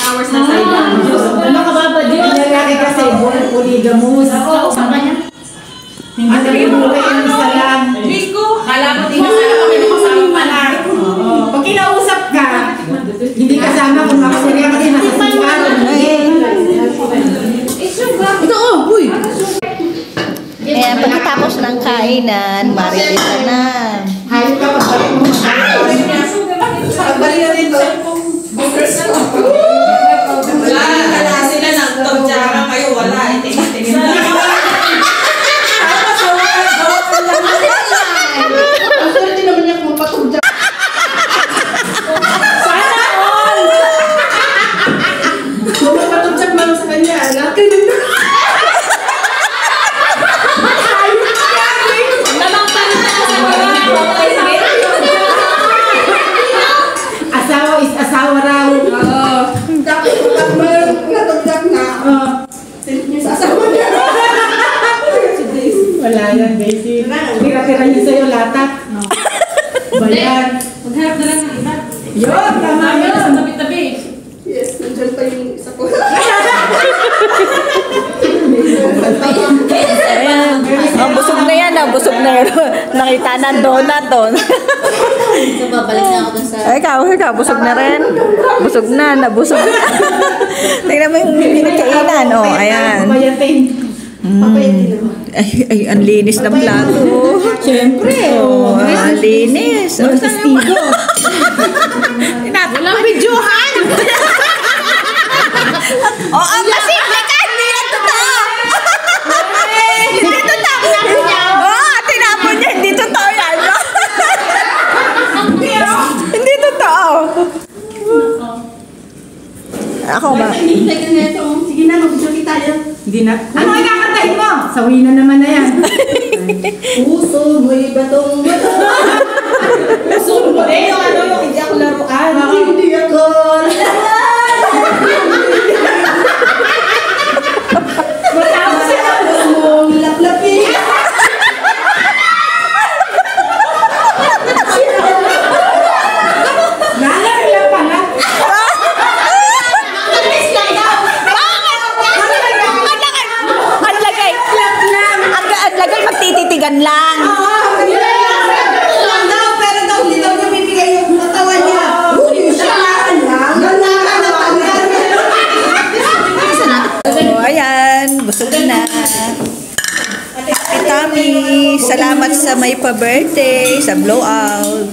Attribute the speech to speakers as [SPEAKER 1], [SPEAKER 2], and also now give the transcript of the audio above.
[SPEAKER 1] hours na sa'yo.
[SPEAKER 2] Ano ka ba ba din? Lalaki kasi polygamous.
[SPEAKER 1] Oo, sa kanya.
[SPEAKER 2] Hindi na yung buhay ang isa lang.
[SPEAKER 1] Rico, kala mo din kasama kami makasama pala.
[SPEAKER 2] Pag kinausap ka, hindi kasama kung makasaya kasi nasa sigaw.
[SPEAKER 3] Ito, oh, uy!
[SPEAKER 4] Ayan, pagkatapos ng kainan, maripita na.
[SPEAKER 2] Hayop ka pagbalik mo.
[SPEAKER 3] Pagbalik na rin to.
[SPEAKER 1] Wala, kala sila ng tawjara kayo, wala. Tingin-tingin na.
[SPEAKER 3] Ang swerte naman niya kung patugja.
[SPEAKER 2] Sana all! Kung mapatugtag mo sa kanya, anak, asawa is asawa raw.
[SPEAKER 3] Tapos pag mayroong natugtag na, silip niyo sa asawa niya.
[SPEAKER 2] Wala yan, baby. Tira-tira niyo sa'yo latat. Bayan.
[SPEAKER 1] Magharap na lang ng iba.
[SPEAKER 2] Yun, tama yun.
[SPEAKER 1] Sa tabi-tabi.
[SPEAKER 3] Yes, nandiyan pa yung isa ko.
[SPEAKER 4] Ayan. Oh, busog na yan, busog na yan. Nakita na donut doon.
[SPEAKER 5] So, babalik na ako dun sa...
[SPEAKER 4] Ay, ikaw, busog na rin. Busog na, nabusog na. Tingnan mo yung pinagkainan. Oh, ayan. Ay, ang linis ng plato.
[SPEAKER 2] Siyempre,
[SPEAKER 4] Oh, ang linis. Oh,
[SPEAKER 2] testigo.
[SPEAKER 4] Walang videohan! Oh, ang masimple ka! Hindi yan totoo! Hindi totoo! Oh, tinapon niya! Hindi totoo yan! Hindi totoo! Ako ba?
[SPEAKER 3] Hintay ka nga ito. Sige na, mag-joke tayo.
[SPEAKER 2] Hindi na. Ano ay kakantahin mo? Sawi na naman na yan.
[SPEAKER 3] Puso mo'y batong batong.
[SPEAKER 2] Puso mo eh. Yung ano yung hindi ako laruan.
[SPEAKER 3] Hindi ako.
[SPEAKER 2] Matapos siya.
[SPEAKER 3] Mong laplapin.
[SPEAKER 2] Lalaki lang pala.
[SPEAKER 4] Ang lagay, magtititigan lang.
[SPEAKER 3] Pero daw hindi daw niya bibigay yung katawan niya. Uy, siya lang.
[SPEAKER 4] Oh, ayan, busog na. Tami, salamat sa may pa-birthday, sa blowout.